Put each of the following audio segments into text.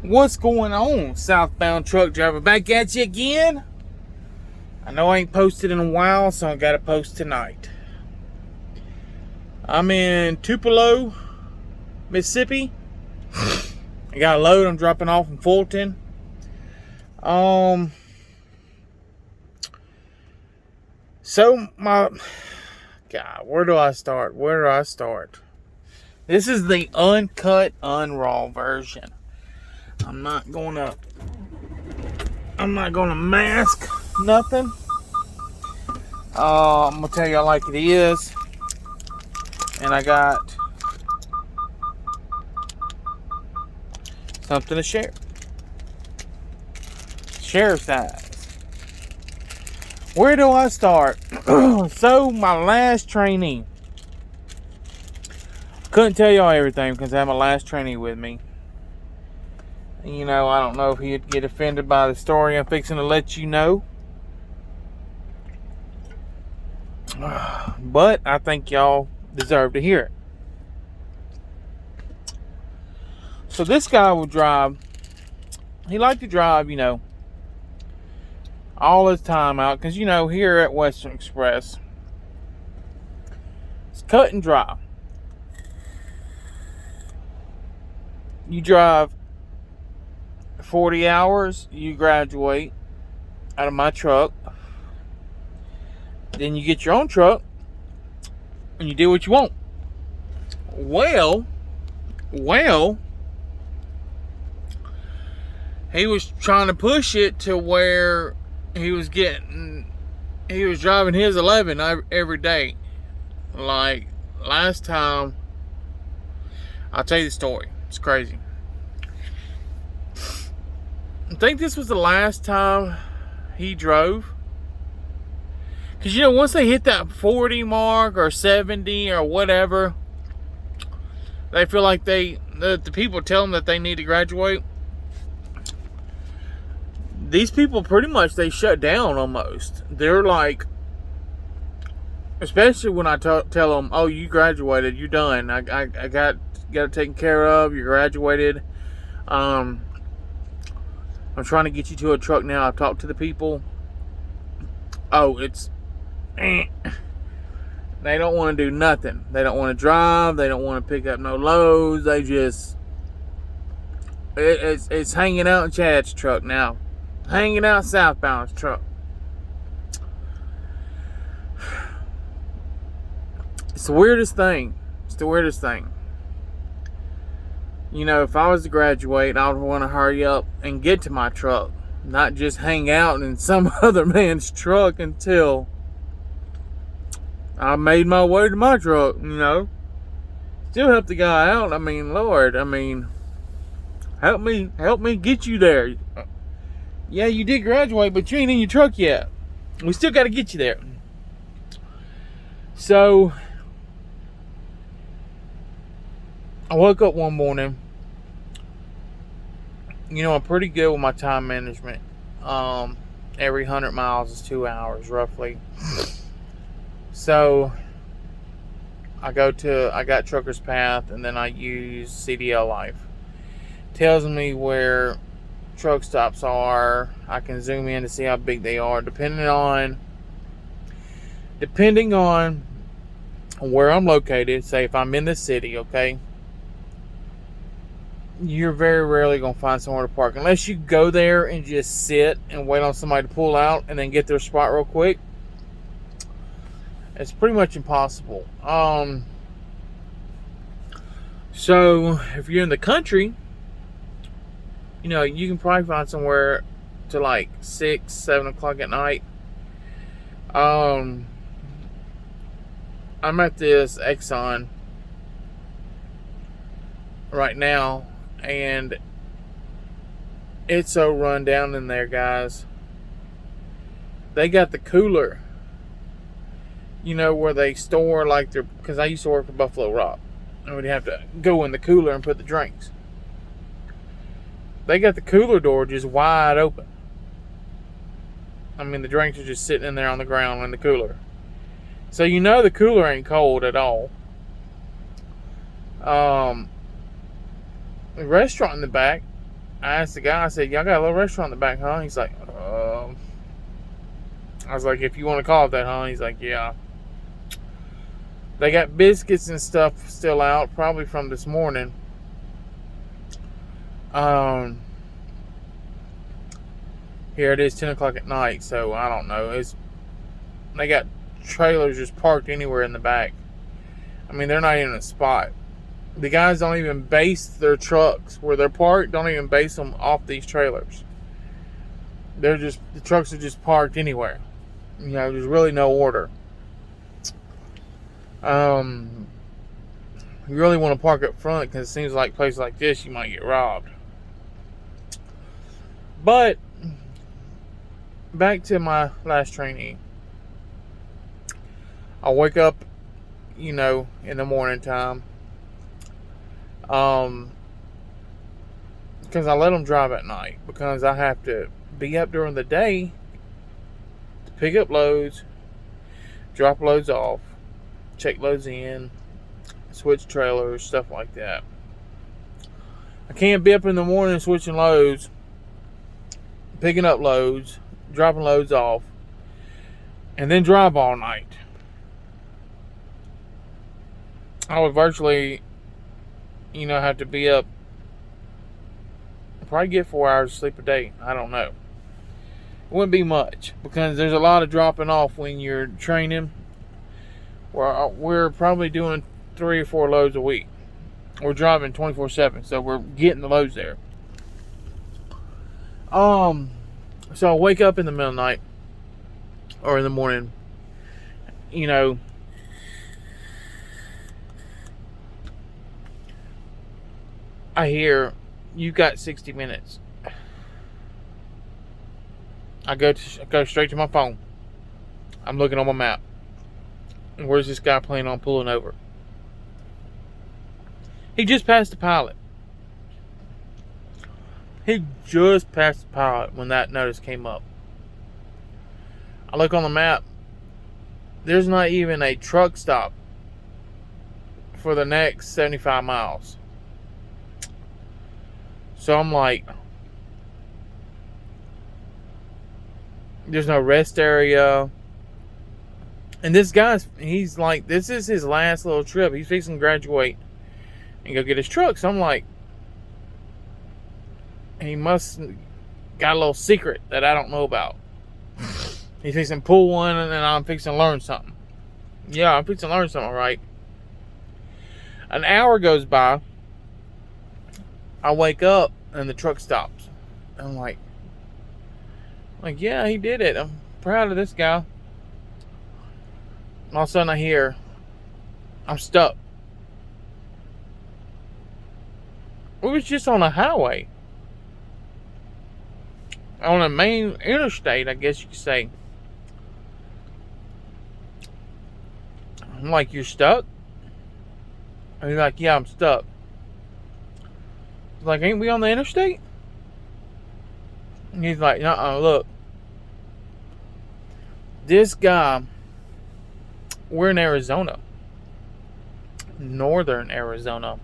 What's going on, southbound truck driver? Back at you again. I know I ain't posted in a while, so I gotta post tonight. I'm in Tupelo, Mississippi. I got a load I'm dropping off in Fulton. So my God, where do I start? This is the uncut, unraw version. I'm not gonna mask nothing. I'm gonna tell y'all like it is. And I got something to share. Share size. Where do I start? So my last trainee. Couldn't tell y'all everything because I have my last trainee with me. You know, I don't know if he'd get offended by the story I'm fixing to let you know. But I think y'all deserve to hear it. So this guy will drive. He liked to drive, all his time out. Because, here at Western Express, it's cut and dry. You drive 40 hours, you graduate out of my truck. Then you get your own truck and you do what you want. Well, he was trying to push it to where he was driving his 11 every day. Like last time, I'll tell you the story. It's crazy. I think this was the last time he drove. Because, once they hit that 40 mark or 70 or whatever, they feel like the people tell them that they need to graduate. These people pretty much, they shut down almost. They're like, especially when I tell them, oh, you graduated, you're done. I got it taken care of, you graduated. I'm trying to get you to a truck now. I've talked to the people. Oh, it's they don't want to do nothing. They don't want to drive. They don't want to pick up no loads. They just it's hanging out in Chad's truck now. Hanging out southbound's truck. It's the weirdest thing. If I was to graduate, I would want to hurry up and get to my truck. Not just hang out in some other man's truck until I made my way to my truck, Still help the guy out. Lord, help me get you there. Yeah, you did graduate, but you ain't in your truck yet. We still got to get you there. So, I woke up one morning. I'm pretty good with my time management. Every 100 miles is 2 hours, roughly. So, I got Trucker's Path, and then I use CDL Life. Tells me where truck stops are. I can zoom in to see how big they are, depending on where I'm located. Say if I'm in the city, okay, you're very rarely going to find somewhere to park unless you go there and just sit and wait on somebody to pull out and then get their spot real quick. It's pretty much impossible. So if you're in the country, you can probably find somewhere to like 6, 7 o'clock at night. I'm at this Exxon right now, and it's so run down in there, guys. They got the cooler, where they store like because I used to work at Buffalo Rock, and we'd have to go in the cooler and put the drinks. They got the cooler door just wide open. The drinks are just sitting in there on the ground in the cooler. So the cooler ain't cold at all. The restaurant in the back I asked the guy, I said, y'all got a little restaurant in the back, huh? He's like, I was like, if you want to call it that, huh? He's like, yeah. They got biscuits and stuff still out, probably from this morning. Here it is, 10 o'clock at night, so I don't know. They got trailers just parked anywhere in the back. I mean, they're not even a spot. The guys don't even base their trucks where they're parked, don't even base them off these trailers. The trucks are just parked anywhere. You know, there's really no order. You really want to park up front because it seems like places like this you might get robbed. But back to my last trainee. I wake up, in the morning time. Because I let them drive at night because I have to be up during the day to pick up loads, drop loads off, check loads in, switch trailers, stuff like that. I can't be up in the morning switching loads, picking up loads, dropping loads off, and then drive all night. I would virtually, have to be up, probably get 4 hours of sleep a day. I don't know. It wouldn't be much because there's a lot of dropping off when you're training. We're probably doing 3 or 4 loads a week. We're driving 24/7, so we're getting the loads there. So I wake up in the middle of the night or in the morning, I hear, you got 60 minutes. I go straight to my phone. I'm looking on my map. Where's this guy planning on pulling over? He just passed the pilot. He just passed the pilot when that notice came up. I look on the map. There's not even a truck stop for the next 75 miles. So I'm like, there's no rest area. And this he's like, this is his last little trip. He's fixing to graduate and go get his truck. So I'm like, he must got a little secret that I don't know about. He's fixing to pull one and then I'm fixing to learn something. Yeah, I'm fixing to learn something, right? An hour goes by. I wake up and the truck stops. I'm like, yeah, he did it. I'm proud of this guy. All of a sudden I hear, I'm stuck. We was just on a highway. On a main interstate, I guess you could say. I'm like, you're stuck? And he's like, yeah, I'm stuck. I was like, ain't we on the interstate? And he's like, look. This guy, we're in Arizona. Northern Arizona.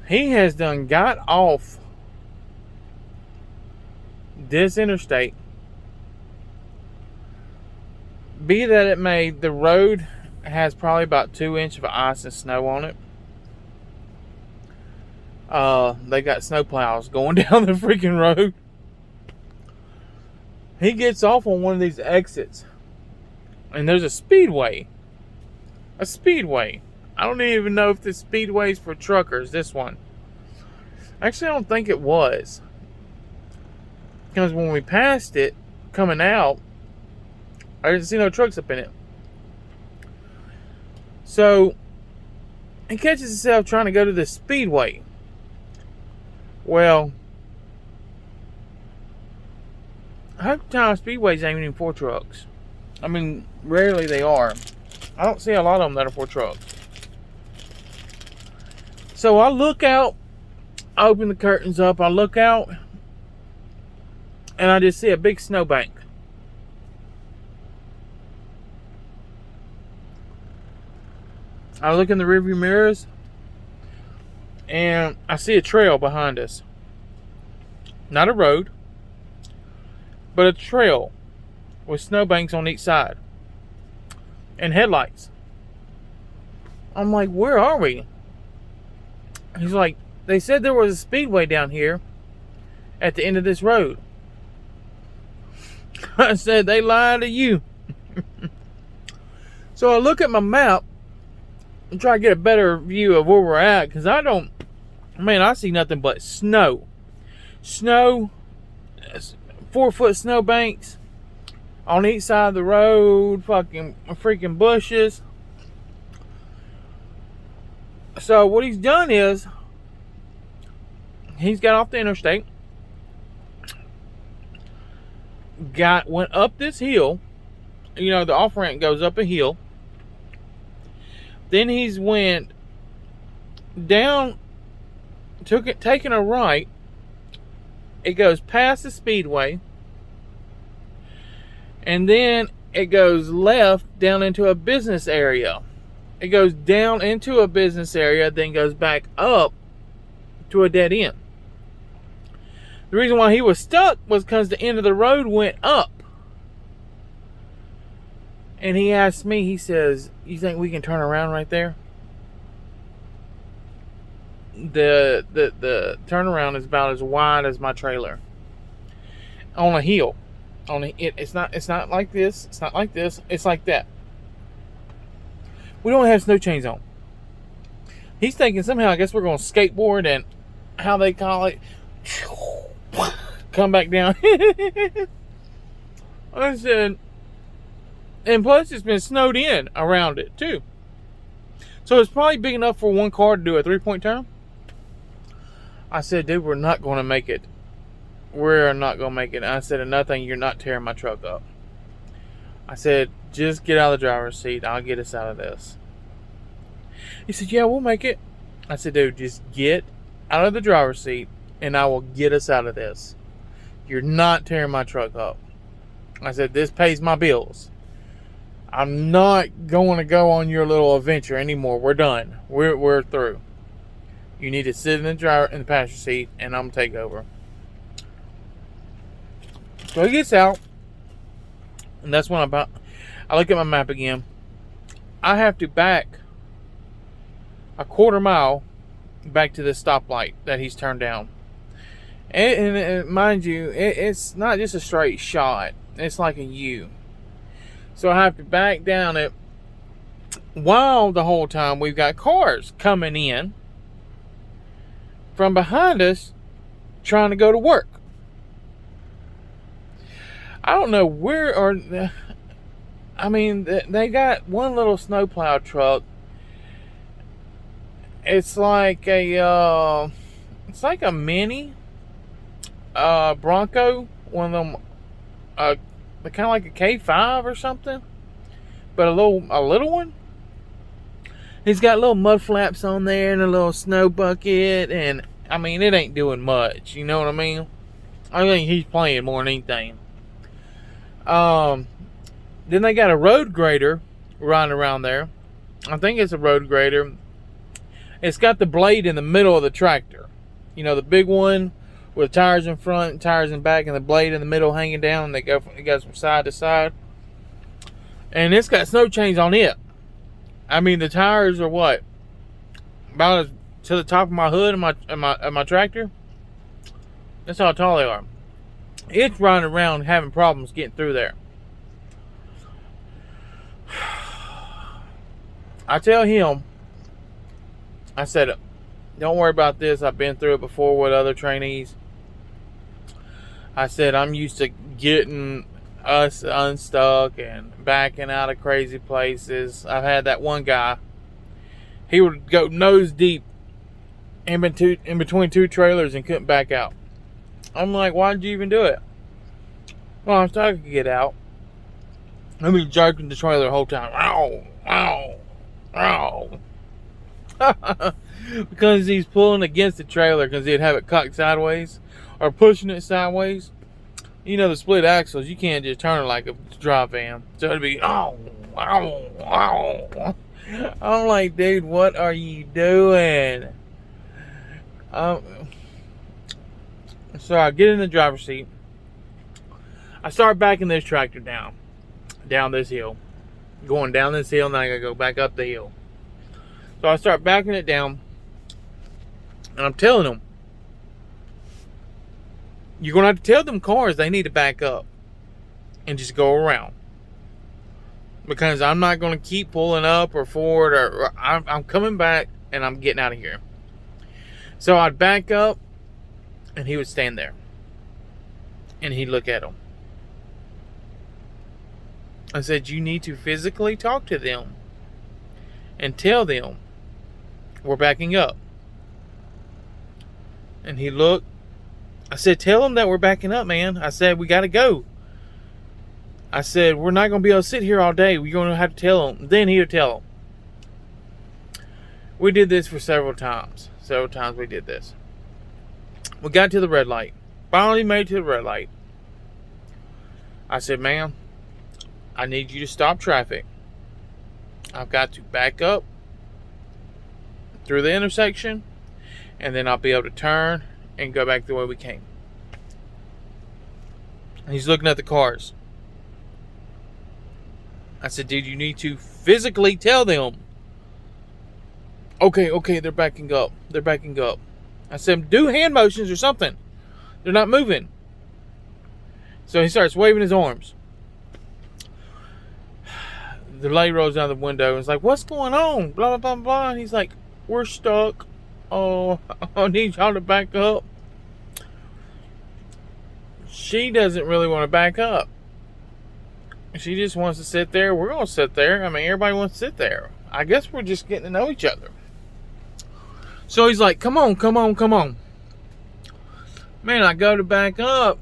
He has got off this interstate. Be that it may, the road has probably about 2 inches of ice and snow on it. They got snow plows going down the freaking road. He gets off on one of these exits, and there's a speedway. A speedway. I don't even know if this speedway's for truckers, this one. Actually, I don't think it was. Because when we passed it, coming out, I didn't see no trucks up in it. So, he catches himself trying to go to the speedway. Well, half the time speedways ain't even for trucks. I mean, rarely they are. I don't see a lot of them that are for trucks. So I look out, I open the curtains up, I look out, and I just see a big snowbank. I look in the rearview mirrors, And I see a trail behind us. Not a road, but a trail with snowbanks on each side and headlights. I'm like, where are we? He's like, they said there was a speedway down here at the end of this road. I said, they lied to you. So I look at my map and try to get a better view of where we're at, because I see nothing but snow. 4-foot snowbanks on each side of the road, freaking bushes. So what he's done is, he's got off the interstate, went up this hill. The off ramp goes up a hill. Then he's went down, taking a right. It goes past the speedway, and then it goes left down into a business area. It goes down into a business area, then goes back up to a dead end. The reason why he was stuck was because the end of the road went up. And he asked me, he says, you think we can turn around right there? The turnaround is about as wide as my trailer. On a hill. It's not like this. It's not like this. It's like that. We don't have snow chains on. He's thinking somehow, I guess we're going to skateboard and how they call it, come back down. I said, and plus it's been snowed in around it too. So it's probably big enough for one car to do a 3-point turn. I said, dude, we're not going to make it. We're not going to make it. And I said, another thing, you're not tearing my truck up. I said, just get out of the driver's seat. I'll get us out of this. He said, yeah, we'll make it. I said, dude, just get out of the driver's seat and I will get us out of this. You're not tearing my truck up. I said, this pays my bills. I'm not going to go on your little adventure anymore. We're done. We're through. You need to sit in the passenger seat and I'm going to take over. So he gets out. And that's when I look at my map again. I have to back a quarter mile back to this stoplight that he's turned down. And mind you, it's not just a straight shot. It's like a U. So I have to back down it while the whole time we've got cars coming in from behind us trying to go to work. I don't know where they got one little snowplow truck. It's like a mini Bronco, one of them, kind of like a K5 or something, but a little one. He's got little mud flaps on there and a little snow bucket, and it ain't doing much. You know what I mean? I think he's playing more than anything. Then they got a road grader riding around there. I think it's a road grader. It's got the blade in the middle of the tractor. The big one with tires in front, tires in back, and the blade in the middle hanging down, and it goes from side to side. And it's got snow chains on it. The tires are what? About to the top of my hood of my tractor. That's how tall they are. It's riding around having problems getting through there. I tell him, I said, don't worry about this. I've been through it before with other trainees. I said, I'm used to getting us unstuck and backing out of crazy places. I've had that one guy. He would go nose deep in between two trailers and couldn't back out. I'm like, why did you even do it? Well, I was trying to get out. I've been jerking the trailer the whole time. Ow, ow, ow. Because he's pulling against the trailer because he'd have it cocked sideways or pushing it sideways. The split axles, you can't just turn it like a drop van. So it'd be, ow, ow, ow. I'm like, dude, what are you doing? Um, so I get in the driver's seat. I start backing this tractor down this hill. Going down this hill, and then I gotta go back up the hill. So I start backing it down, and I'm telling them, you're gonna have to tell them cars they need to back up and just go around. Because I'm not gonna keep pulling up or forward, or I'm coming back and I'm getting out of here. So I'd back up, and he would stand there, and he'd look at them. I said, you need to physically talk to them and tell them we're backing up. And he looked. I said, tell them that we're backing up, man. I said, we got to go. I said, we're not going to be able to sit here all day. We're going to have to tell them. Then he would tell them. We did this for several times. Several times we did this. We got to the red light. Finally made it to the red light. I said, ma'am, I need you to stop traffic. I've got to back up through the intersection, and then I'll be able to turn and go back the way we came. And he's looking at the cars. I said, dude, you need to physically tell them. Okay, they're backing up. They're backing up. I said, do hand motions or something. They're not moving. So he starts waving his arms. The lady rolls down the window and is like, what's going on? Blah, blah, blah, blah. And he's like, we're stuck. Oh, I need y'all to back up. She doesn't really want to back up. She just wants to sit there. We're going to sit there. I mean, everybody wants to sit there. I guess we're just getting to know each other. So he's like, come on. Man, I go to back up,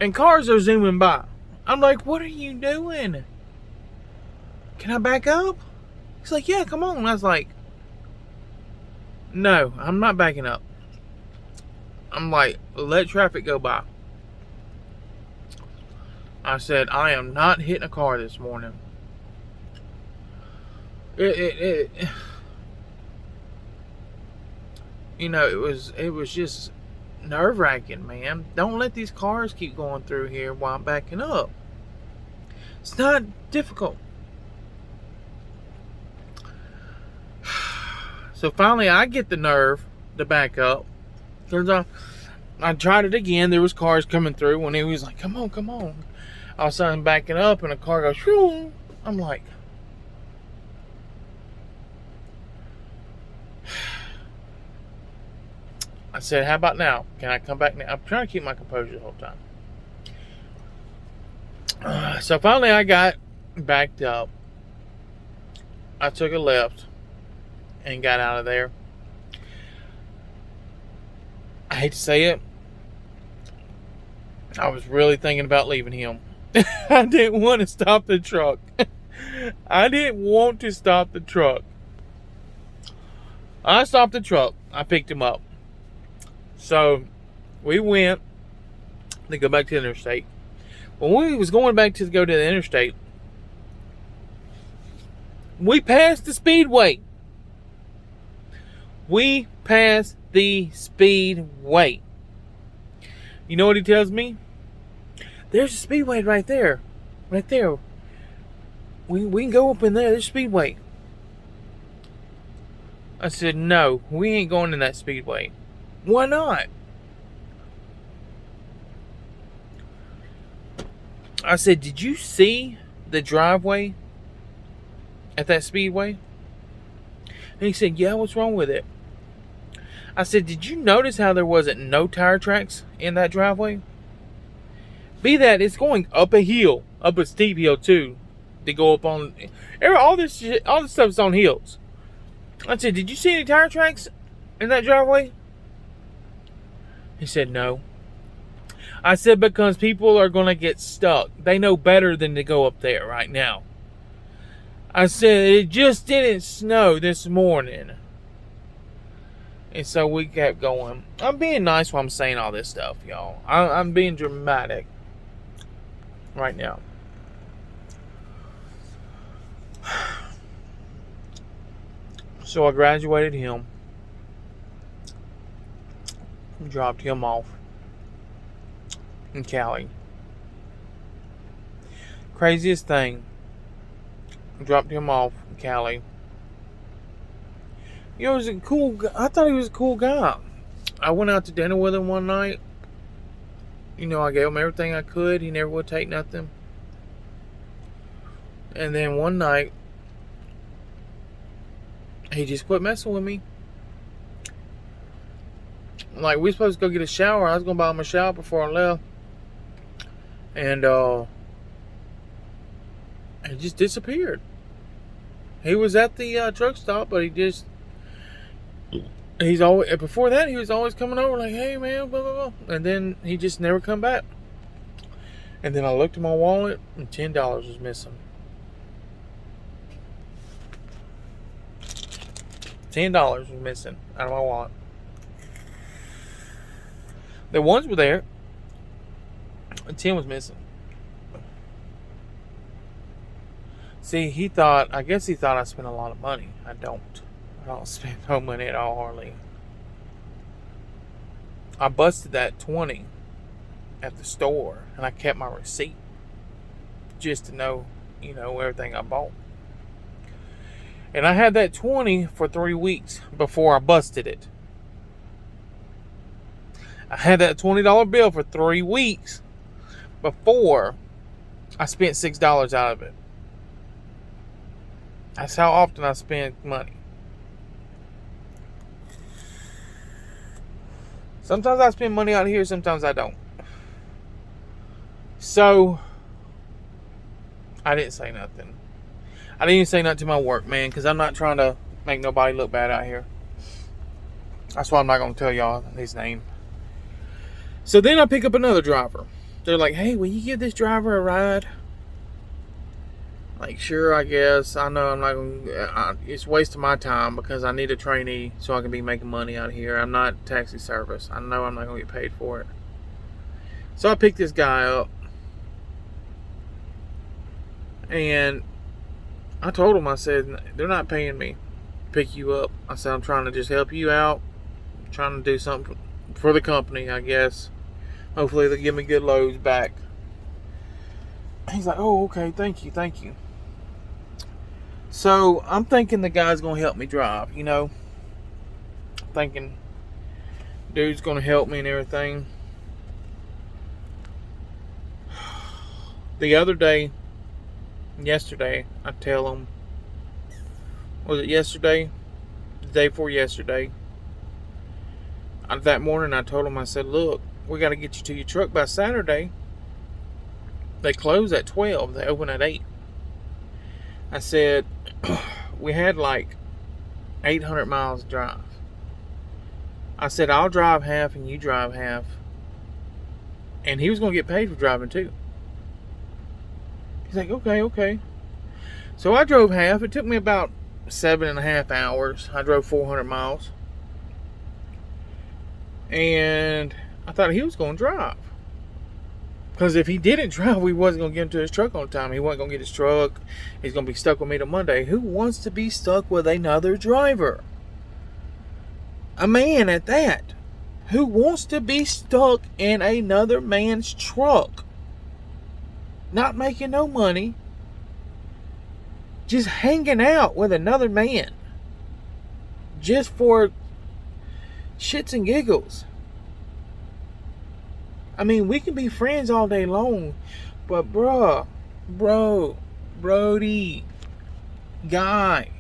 and cars are zooming by. I'm like, what are you doing? Can I back up? He's like, yeah, come on. I was like, no, I'm not backing up. I'm like, let traffic go by. I said, I am not hitting a car this morning. You know, it was just nerve-wracking, man. Don't let these cars keep going through here while I'm backing up. It's not difficult. So finally, I get the nerve to back up. Turns out, I tried it again. There was cars coming through when he was like, come on. All of a sudden, I'm backing up, and a car goes, shoo. I'm like, I said, how about now? Can I come back now? I'm trying to keep my composure the whole time. So finally, I got backed up. I took a left and got out of there. I hate to say it, I was really thinking about leaving him. I didn't want to stop the truck. I didn't want to stop the truck. I stopped the truck. I picked him up. So we went to go back to the interstate. When we was going back to go to the interstate, we passed the speedway. We passed the speedway. You know what he tells me? There's a speedway right there. Right there. We can go up in there. There's a speedway. I said, no, we ain't going in that speedway. Why not? I said, did you see the driveway at that speedway? And he said, yeah, what's wrong with it? I said, did you notice how there wasn't no tire tracks in that driveway? Be that it's going up a hill, up a steep hill too, to go up on. All this stuff's on hills. I said, did you see any tire tracks in that driveway? He said, no. I said, because people are going to get stuck. They know better than to go up there right now. I said, it just didn't snow this morning. And so we kept going. I'm being nice while I'm saying all this stuff, y'all. I'm being dramatic right now. So I graduated him. and dropped him off in Cali. Craziest thing. Dropped him off in Cali. He was a cool guy. I thought he was a cool guy. I went out to dinner with him one night. I gave him everything I could. He never would take nothing. And then one night, he just quit messing with me. Like, we supposed to go get a shower. I was going to buy him a shower before I left. And, he just disappeared. He was at the truck stop, but he's always, before that, he was always coming over like, hey, man, blah, blah, blah. And then he just never come back. And then I looked at my wallet, and $10 was missing. $10 was missing out of my wallet. The ones were there, and 10 was missing. See, I guess he thought I spent a lot of money. I don't spend no money at all, hardly. I busted that 20 at the store, and I kept my receipt just to know, everything I bought. And I had that 20 for 3 weeks before I busted it. I had that $20 bill for 3 weeks before I spent $6 out of it. That's how often I spend money. Sometimes I spend money out here, sometimes I don't. So, I didn't say nothing. I didn't even say nothing to my work, man, because I'm not trying to make nobody look bad out here. That's why I'm not going to tell y'all his name. So then I pick up another driver. They're like, hey, will you give this driver a ride? Like, sure, I guess. I know I'm not going to... It's wasting my time because I need a trainee so I can be making money out here. I'm not taxi service. I know I'm not going to get paid for it. So I picked this guy up. And I told him, I said, they're not paying me to pick you up. I said, I'm trying to just help you out. I'm trying to do something for the company, I guess. Hopefully they'll give me good loads back. He's like, oh, okay, thank you. So I'm thinking the guy's going to help me drive, Thinking dude's going to help me and everything. The other day, yesterday, I tell him, was it yesterday? The day before yesterday. That morning I told him, I said, look, we got to get you to your truck by Saturday. They close at 12. They open at 8. I said, we had like 800 miles to drive. I said, I'll drive half and you drive half. And he was going to get paid for driving too. He's like, okay. So I drove half. It took me about 7.5 hours. I drove 400 miles. And I thought he was going to drive. Because if he didn't drive, we wasn't going to get into his truck on time. He wasn't going to get his truck. He's going to be stuck with me till Monday. Who wants to be stuck with another driver? A man at that. Who wants to be stuck in another man's truck? Not making no money. Just hanging out with another man. Just for shits and giggles. I mean, we can be friends all day long, but Brody, guy,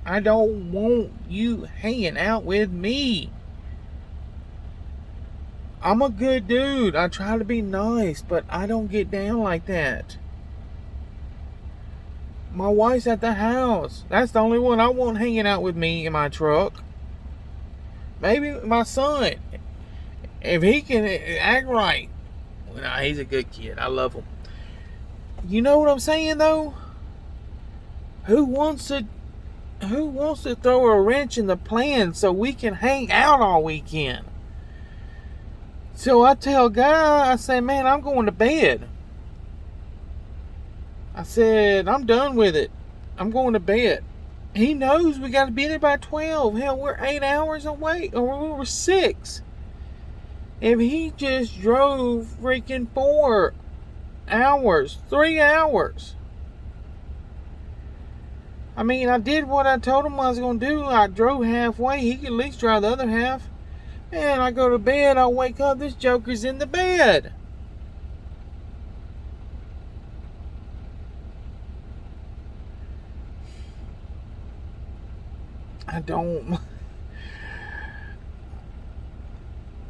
I don't want you hanging out with me. I'm a good dude. I try to be nice, but I don't get down like that. My wife's at the house. That's the only one I want hanging out with me in my truck. Maybe my son. If he can act right. Nah, he's a good kid. I love him. You know what I'm saying, though? Who wants to throw a wrench in the plan so we can hang out all weekend? So I tell Guy, I say, man, I'm going to bed. I said, I'm done with it. I'm going to bed. He knows we got to be there by 12. Hell, we're 8 hours away. Or we were 6. If he just drove freaking 4 hours, 3 hours. I mean, I did what I told him I was going to do. I drove halfway. He could at least drive the other half. Man, I go to bed. I wake up. This joker's in the bed. I don't...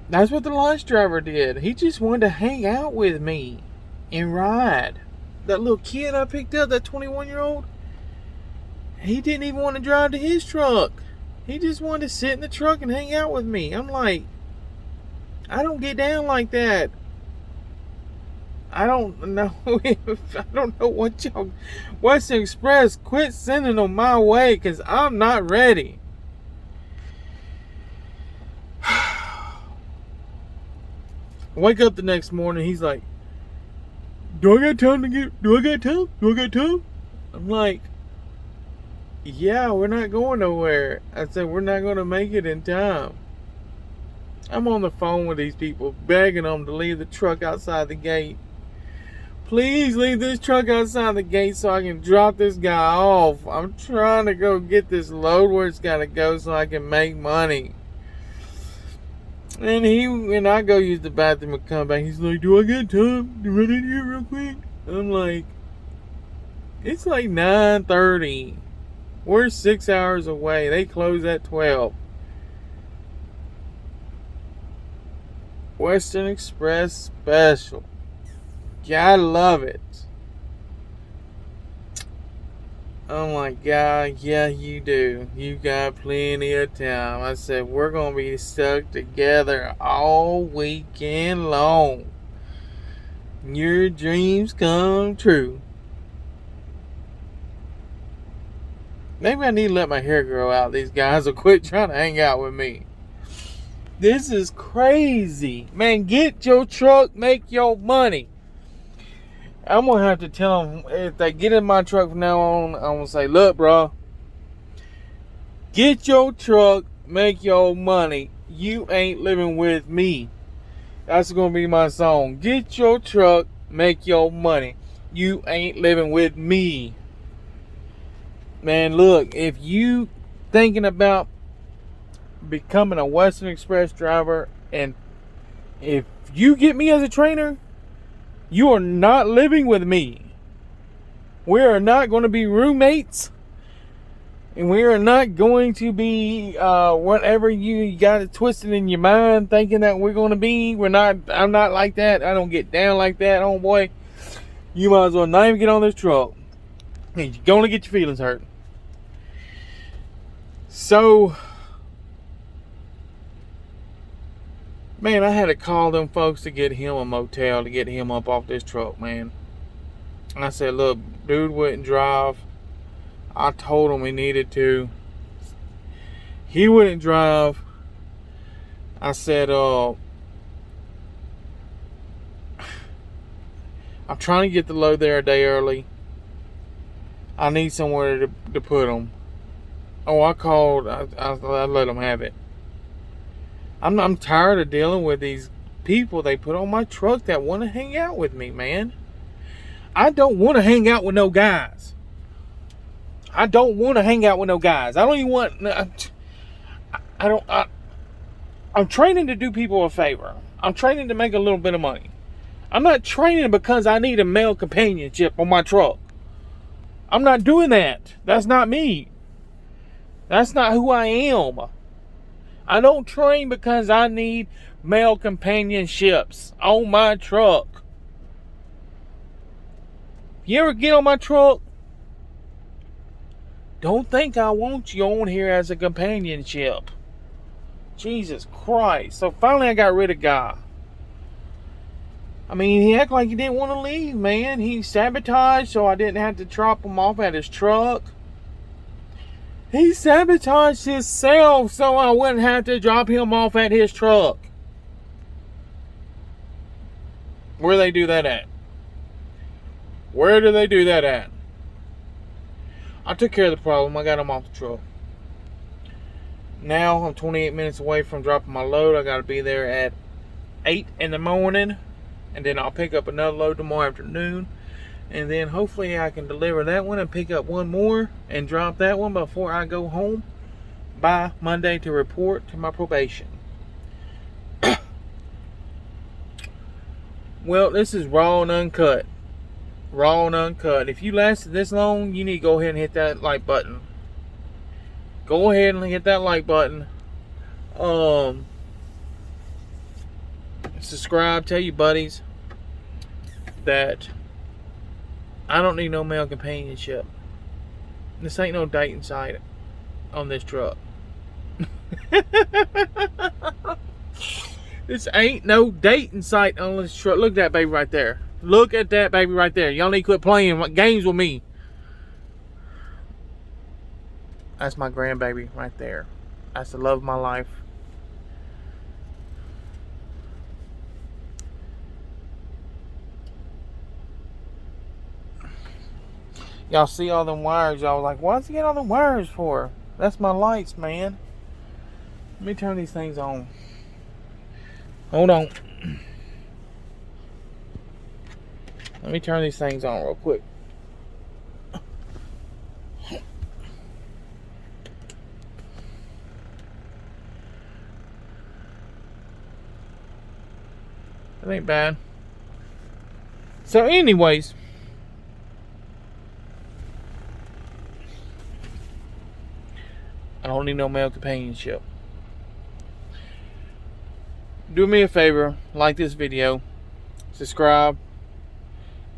That's what the lunch driver did. He just wanted to hang out with me and ride. That little kid I picked up, that 21-year-old, he didn't even want to drive to his truck. He just wanted to sit in the truck and hang out with me. I'm like, I don't get down like that. I don't know if, I don't know what y'all, Western Express, quit sending them my way, because I'm not ready. Wake up the next morning, he's like, do I got time? I'm like, yeah, we're not going nowhere. I said, we're not going to make it in time. I'm on the phone with these people, begging them to leave the truck outside the gate. Please leave this truck outside the gate so I can drop this guy off. I'm trying to go get this load where it's got to go so I can make money. And I go use the bathroom and come back. He's like, do I got time to run in here real quick? I'm like, it's like 9:30. We're 6 hours away. They close at 12. Western Express special. Gotta love it. I'm like, God, yeah, you do. You got plenty of time. I said, we're going to be stuck together all weekend long. Your dreams come true. Maybe I need to let my hair grow out. These guys will quit trying to hang out with me. This is crazy. Man, get your truck, make your money. I'm going to have to tell them, if they get in my truck from now on, I'm going to say, look, bro, get your truck, make your money. You ain't living with me. That's going to be my song. Get your truck, make your money. You ain't living with me. Man, look, if you thinking about becoming a Western Express driver, and if you get me as a trainer, you are not living with me. We are not going to be roommates. And we are not going to be whatever you got it twisted in your mind thinking that we're going to be. I'm not like that. I don't get down like that, homeboy. You might as well not even get on this truck. You're going to get your feelings hurt. So, man, I had to call them folks to get him a motel, to get him up off this truck, man. And I said, look, dude wouldn't drive. I told him he needed to. He wouldn't drive. I said, I'm trying to get the load there a day early. I need somewhere to put him. Oh, I called. I let him have it. I'm tired of dealing with these people they put on my truck that want to hang out with me, man. I don't want to hang out with no guys. I don't want to hang out with no guys. I don't even want... I'm training to do people a favor. I'm training to make a little bit of money. I'm not training because I need a male companionship on my truck. I'm not doing that. That's not me. That's not who I am. I don't train because I need male companionships on my truck. If you ever get on my truck, don't think I want you on here as a companionship. Jesus Christ. So finally I got rid of Guy. I mean, he acted like he didn't want to leave, man. He sabotaged so I didn't have to drop him off at his truck. He sabotaged himself so I wouldn't have to drop him off at his truck. Where do they do that at? Where do they do that at? I took care of the problem. I got him off the truck. Now I'm 28 minutes away from dropping my load. I got to be there at 8 in the morning, and then I'll pick up another load tomorrow afternoon, and then hopefully I can deliver that one and pick up one more and drop that one before I go home by Monday to report to my probation. Well, this is raw and uncut. Raw and uncut. If you lasted this long, you need to go ahead and hit that like button. Go ahead and hit that like button. Subscribe. Tell your buddies that I don't need no male companionship. This ain't no dating site on this truck. This ain't no dating site on this truck. Look at that baby right there. Look at that baby right there. Y'all need to quit playing games with me. That's my grandbaby right there. That's the love of my life. Y'all see all them wires. Y'all like, what's he getting all them wires for? That's my lights, man. Let me turn these things on. Hold on. Let me turn these things on real quick. That ain't bad. So anyways, I don't need no male companionship. Do me a favor, like this video, subscribe,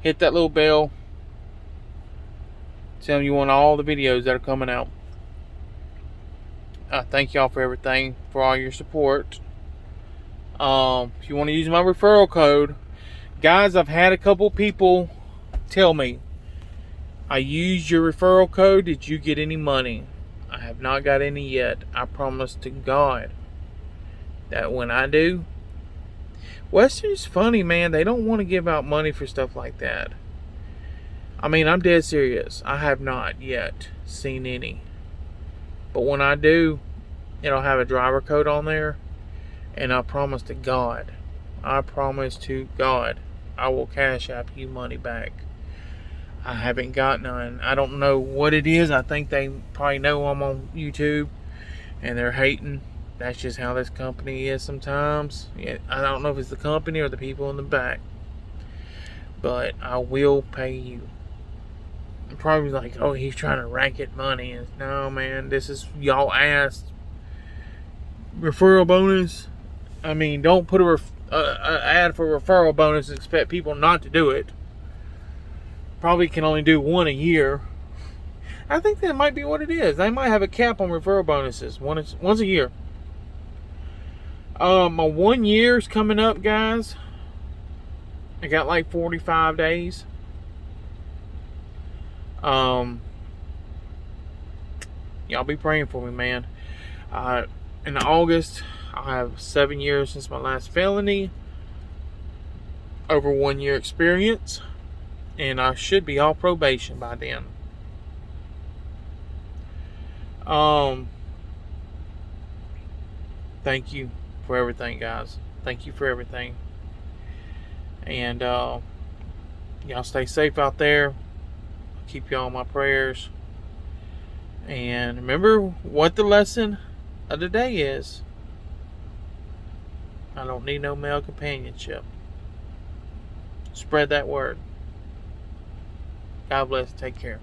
hit that little bell, tell me you want all the videos that are coming out. I thank y'all for everything, for all your support. If you want to use my referral code, guys, I've had a couple people tell me, I used your referral code, did you get any money? I have not got any yet. I promise to God that when I do, Western's funny, man. They don't want to give out money for stuff like that. I mean, I'm dead serious. I have not yet seen any. But when I do, it'll have a driver code on there. And I promise to God, I will cash app you money back. I haven't got none. I don't know what it is. I think they probably know I'm on YouTube and they're hating. That's just how this company is sometimes. Yeah, I don't know if it's the company or the people in the back. But I will pay you. I'm probably like, oh, he's trying to racket money. And no, man, this is y'all asked. Referral bonus. I mean, don't put a ad for referral bonus and expect people not to do it. Probably can only do one a year. I think that might be what it is. They might have a cap on referral bonuses. Once a year. My 1 year's coming up, guys. I got like 45 days. Y'all be praying for me, man. In August, I'll have 7 years since my last felony. Over 1 year experience. And I should be off probation by then. Thank you for everything, guys. Thank you for everything. And y'all stay safe out there. Keep y'all in my prayers. And remember what the lesson of the day is. I don't need no male companionship. Spread that word. God bless. Take care.